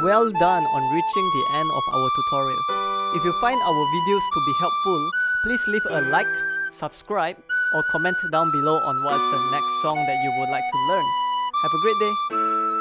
well done on reaching the end of our tutorial. If you find our videos to be helpful, please leave a like, subscribe, or comment down below on what's the next song that you would like to learn. Have a great day!